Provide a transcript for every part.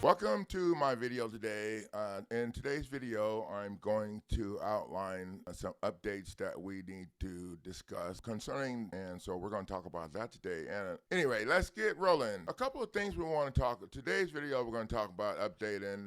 Welcome to my video today. In today's video, I'm going to outline some updates that we need to discuss concerning, and so we're going to talk about that today. And anyway, let's get rolling. A couple of things we want to talk. Today's video, we're going to talk about updating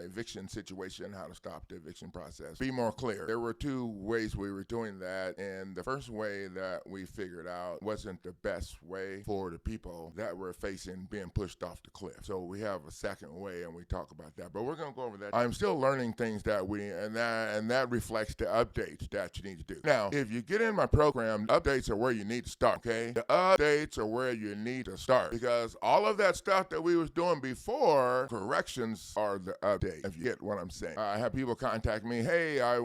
eviction situation, how to stop the eviction process. Be more clear. There were two ways we were doing that, and the first way that we figured out wasn't the best way for the people that were facing being pushed off the cliff. So we have a second way, and we talk about that, but we're going to go over that. I'm still learning things that that reflects the updates that you need to do. Now, if you get in my program, updates are where you need to start, okay? The updates are where you need to start, because all of that stuff that we was doing before, corrections are the update, if you get what I'm saying. I have people contact me, hey, I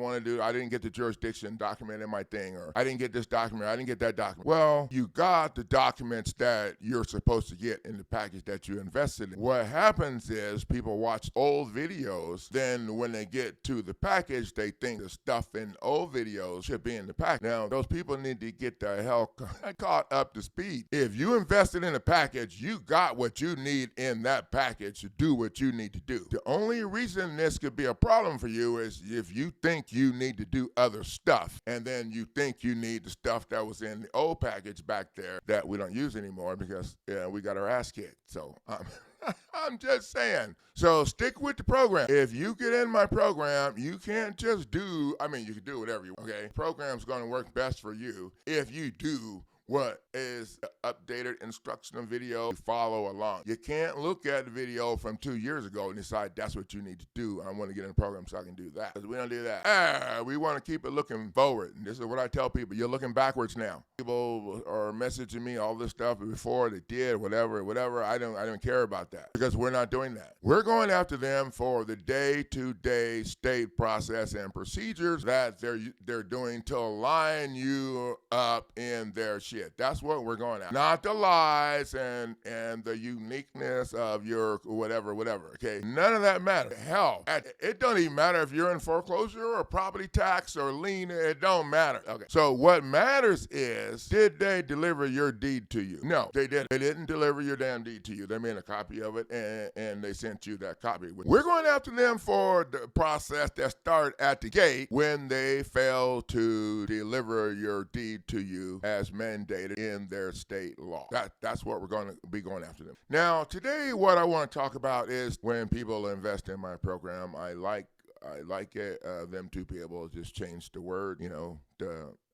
didn't get the jurisdiction document in my thing, or I didn't get this document, I didn't get that document. Well, you got the documents that you're supposed to get in the package that you invested in. What happens is people watch old videos, then when they get to the package, they think the stuff in old videos should be in the package. Now, those people need to get the hell caught up to speed. If you invested in a package, you got what you need in that package to do what you need to do. The only reason this could be a problem for you is if you think you need to do other stuff, and then you think you need the stuff that was in the old package back there that we don't use anymore because we got our ass kicked. So I'm just saying. So stick with the program. If you get in my program, you can't just you can do whatever you want, okay? Program's going to work best for you if you do what is the updated instructional video to follow along. You can't look at the video from 2 years ago and decide that's what you need to do. I want to get in the program so I can do that. Because we don't do that. We want to keep it looking forward. And this is what I tell people. You're looking backwards now. People are messaging me all this stuff before they did, whatever. I don't care about that because we're not doing that. We're going after them for the day-to-day state process and procedures that they're doing to line you up in their shit. That's what we're going at. Not the lies and the uniqueness of your whatever, okay? None of that matters. Hell, it don't even matter if you're in foreclosure or property tax or lien. It don't matter. Okay. So what matters is, did they deliver your deed to you? No, they didn't. They didn't deliver your damn deed to you. They made a copy of it and they sent you that copy. We're going after them for the process that started at the gate when they failed to deliver your deed to you as mandated in their state law. That's what we're going to be going after them. Now, today, what I want to talk about is when people invest in my program, I like them to be able to just change the word,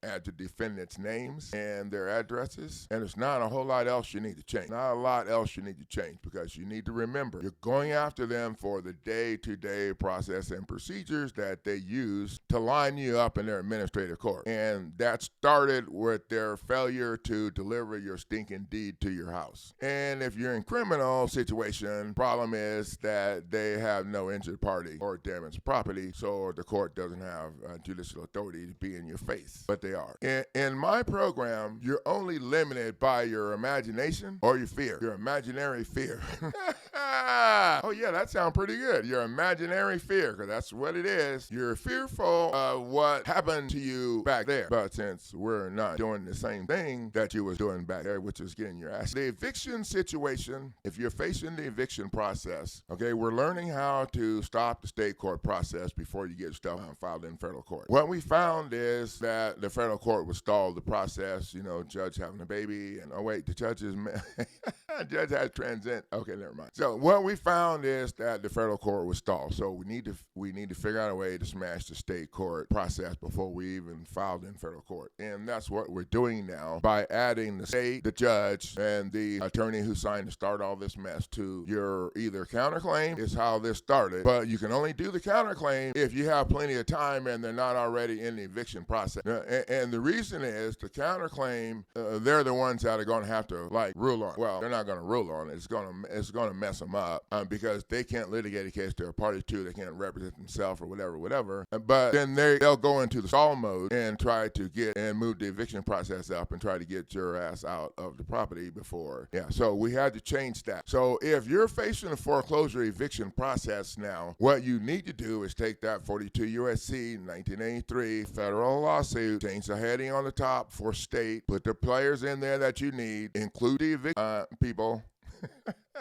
add the defendants' names and their addresses. And there's not a whole lot else you need to change. Not a lot else you need to change because you need to remember you're going after them for the day-to-day process and procedures that they use to line you up in their administrative court. And that started with their failure to deliver your stinking deed to your house. And if you're in criminal situation, problem is that they have no injured party or damaged property, so the court doesn't have judicial authority to be in your face. But they are. In my program, you're only limited by your imagination or your fear, your imaginary fear. Oh yeah, that sounds pretty good. Your imaginary fear, because that's what it is. You're fearful of what happened to you back there. But since we're not doing the same thing that you was doing back there, which is getting your ass. The eviction situation, if you're facing the eviction process, okay, we're learning how to stop the state court process before you get stuff filed in federal court. What we found is that the federal court would stall the process, judge having a baby, and the judge is, judge has transient, okay, never mind. So what we found is that the federal court was stalled. So we need to figure out a way to smash the state court process before we even filed in federal court. And that's what we're doing now by adding the state, the judge, and the attorney who signed to start all this mess to your either counterclaim is how this started. But you can only do the counterclaim if you have plenty of time and they're not already in the eviction process. And the reason is the counterclaim, they're the ones that are going to have to rule on. Well, they're not going to rule on it. It's going to mess them up because they can't litigate a case they're a party to. They can't represent themselves or whatever. But then they'll go into the stall mode and try to get and move the eviction process up and try to get your ass out of the property before. Yeah, so we had to change that. So if you're facing a foreclosure eviction process now, what you need to do is take that 42 U.S.C. 1983 federal law lawsuit, change the heading on the top for state, put the players in there that you need, include the people.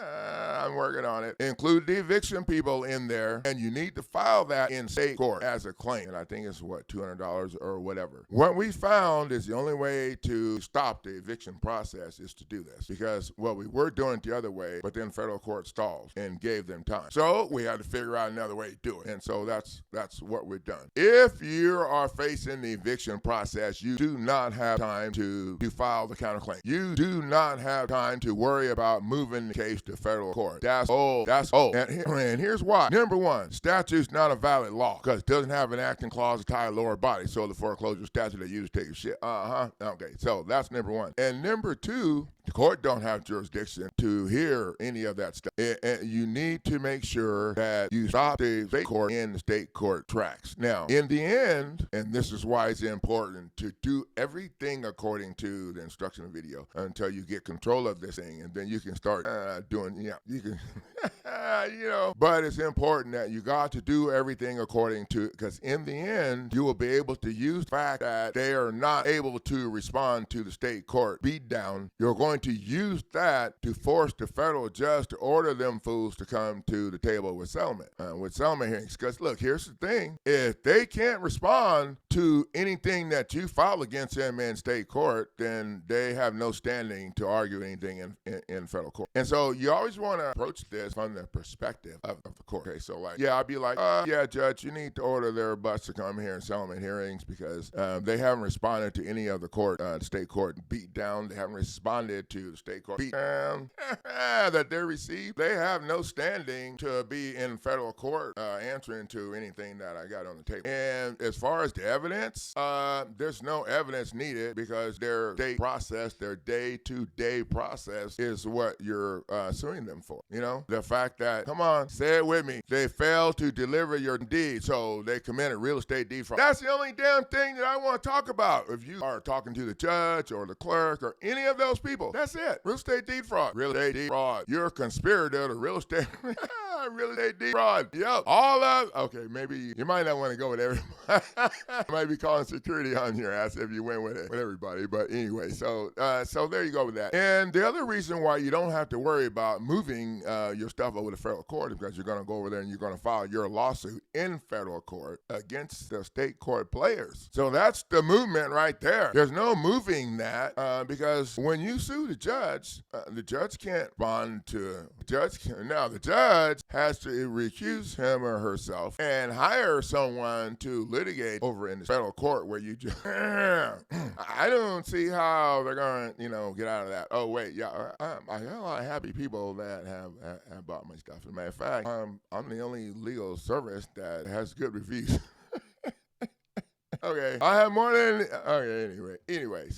I'm working on it. Include the eviction people in there, and you need to file that in state court as a claim. And I think it's what, $200 or whatever. What we found is the only way to stop the eviction process is to do this, because well, we were doing it the other way, but then federal court stalled and gave them time. So we had to figure out another way to do it, and so that's what we've done. If you are facing the eviction process, you do not have time to file the counterclaim. You do not have time to worry about moving the case to federal court. That's old. And here's why. Number one, statute's not a valid law because it doesn't have an acting clause to tie a lower body. So the foreclosure statute they use to take a shit. Okay, so that's number one. And number two, the court don't have jurisdiction to hear any of that stuff. You need to make sure that you stop the state court in the state court tracks. Now, in the end, and this is why it's important to do everything according to the instructional video until you get control of this thing, and then you can start doing, you can, but it's important that you got to do everything according to, because in the end, you will be able to use the fact that they are not able to respond to the state court beatdown. You're going to use that to force the federal judge to order them fools to come to the table with settlement hearings. Because look, here's the thing: if they can't respond to anything that you file against them in state court, then they have no standing to argue anything in federal court. And so you always want to approach this from the perspective of the court. Okay, so like, I'd be like, yeah, judge, you need to order their butts to come here in settlement hearings because they haven't responded to any of the state court beat down. They haven't responded to the state court beat down that they received. They have no standing to be in federal court answering to anything that I got on the table. And as far as the evidence, there's no evidence needed because their state process, their day-to-day process is what you're suing them for. You know, the fact that, come on, say it with me, they failed to deliver your deed, so they committed real estate defraud. That's the only damn thing that I want to talk about. If you are talking to the judge or the clerk or any of those people, that's it. Real estate defraud. Real estate defraud. You're a conspirator to real estate. Real estate defraud. Yep. Okay, maybe you might not want to go with everybody. You might be calling security on your ass if you went with everybody. But anyway, so there you go with that. And the other reason why you don't have to worry about moving your stuff over to federal court is because you're going to go over there and you're going to file your lawsuit in federal court against the state court players. So that's the movement right there. There's no moving that because when you sue the judge can't bond to the judge. The judge has to recuse him or herself and hire someone to litigate over in the federal court where you just, I don't see how they're going to, get out of that. Oh, wait, yeah, I got a lot of happy people that have bought my stuff. As a matter of fact, I'm the only legal service that has good reviews. Okay, I have more than, okay, anyway,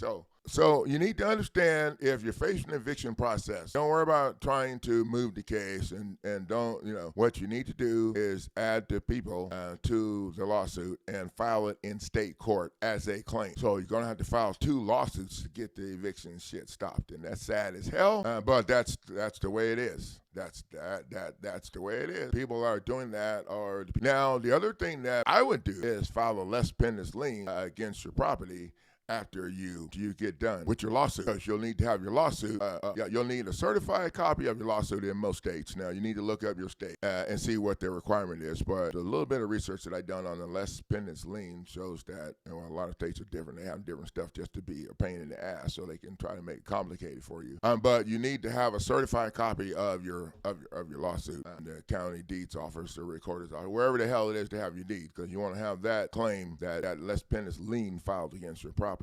so you need to understand if you're facing an eviction process, don't worry about trying to move the case and don't, what you need to do is add the people to the lawsuit and file it in state court as a claim. So you're going to have to file 2 lawsuits to get the eviction shit stopped. And that's sad as hell, but that's the way it is. That's the way it is. People are doing that. Now, the other thing that I would do is file a less pending lien against your property after you get done with your lawsuit, because you'll need to have your lawsuit. You'll need a certified copy of your lawsuit in most states. Now, you need to look up your state and see what their requirement is. But a little bit of research that I've done on the less pending lien shows that a lot of states are different. They have different stuff just to be a pain in the ass, so they can try to make it complicated for you. But you need to have a certified copy of your lawsuit. The county deeds office, the recorder's office, wherever the hell it is to have your deed, because you want to have that claim, that less pending lien filed against your property.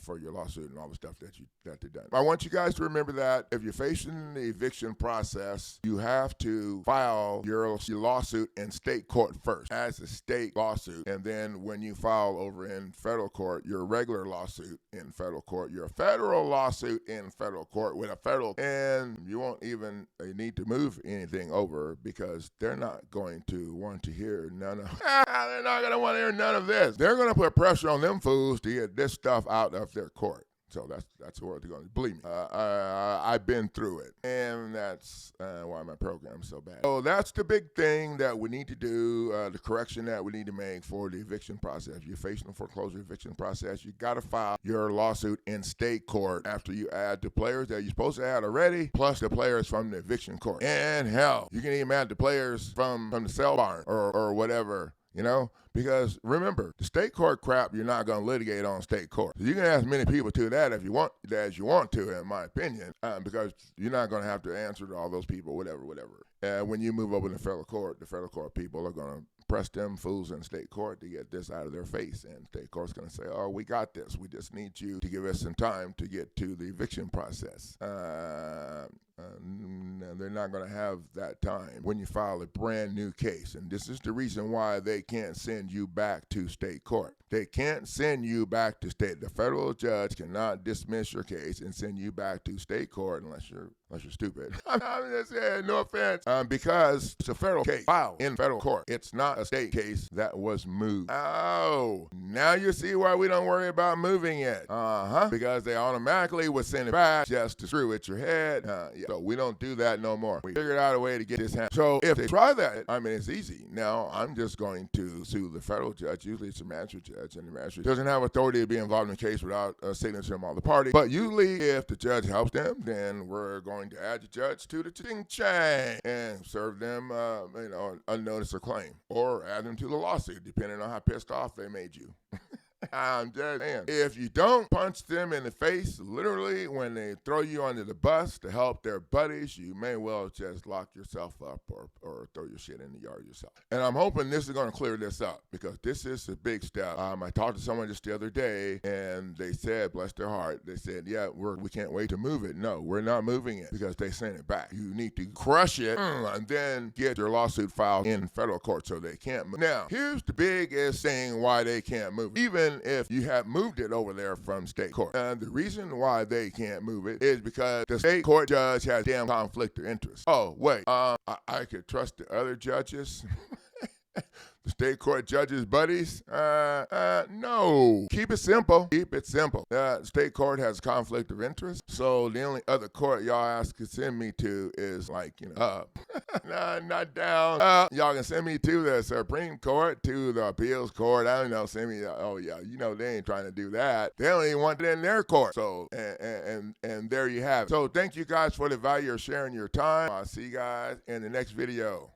For your lawsuit and all the stuff that they've done. I want you guys to remember that if you're facing the eviction process, you have to file your lawsuit in state court first as a state lawsuit. And then when you file over in federal court, your regular lawsuit in federal court, your federal lawsuit in federal court with a federal, and you won't even need to move anything over because they're not going to want to hear they're not going to want to hear none of this. They're going to put pressure on them fools to get this stuff out of their court. So that's what they're going to believe me. I've been through it, and that's why my program's so bad. So that's the big thing that we need to do, the correction that we need to make for the eviction process. If you're facing a foreclosure eviction process, you got to file your lawsuit in state court after you add the players that you're supposed to add already, plus the players from the eviction court. And hell, you can even add the players from the sale barn or whatever. Because remember, the state court crap, you're not going to litigate on state court. So you can ask many people to that if you want, as you want to, in my opinion, because you're not going to have to answer to all those people, whatever. When you move over to the federal court people are going to press them fools in state court to get this out of their face. And state court's going to say, oh, we got this. We just need you to give us some time to get to the eviction process. They're not going to have that time when you file a brand new case. And this is the reason why they can't send you back to state court. They can't send you back to state. The federal judge cannot dismiss your case and send you back to state court unless you're stupid. I'm just saying, no offense, because it's a federal case filed in federal court. It's not a state case that was moved. Oh, now you see why we don't worry about moving it. Because they automatically would send it back just to screw with your head. So we don't do that no more. We figured out a way to get this handled. So if they try that, it's easy. Now, I'm just going to sue the federal judge. Usually it's a magistrate judge, and the magistrate doesn't have authority to be involved in the case without a signature from all the parties. But usually, if the judge helps them, then we're going to add the judge to the ching-chang and serve them, a notice of claim, or add them to the lawsuit, depending on how pissed off they made you. I'm just saying, if you don't punch them in the face, literally, when they throw you under the bus to help their buddies, you may well just lock yourself up or throw your shit in the yard yourself. And I'm hoping this is going to clear this up, because this is a big step. I talked to someone just the other day, and they said, bless their heart, they said, yeah, we can't wait to move it. No, we're not moving it, because they sent it back. You need to crush it and then get your lawsuit filed in federal court so they can't move. Now, here's the biggest thing why they can't move, even if you have moved it over there from state court. And the reason why they can't move it is because the state court judge has damn conflict of interest. Oh, wait, I could trust the other judges? The state court judges' buddies? No. Keep it simple. State court has conflict of interest, so the only other court y'all ask to send me to is up. Not down. Y'all can send me to the Supreme Court, to the appeals court. I don't know, send me, they ain't trying to do that. They don't even want it in their court. So, and there you have it. So thank you guys for the value of sharing your time. I'll see you guys in the next video.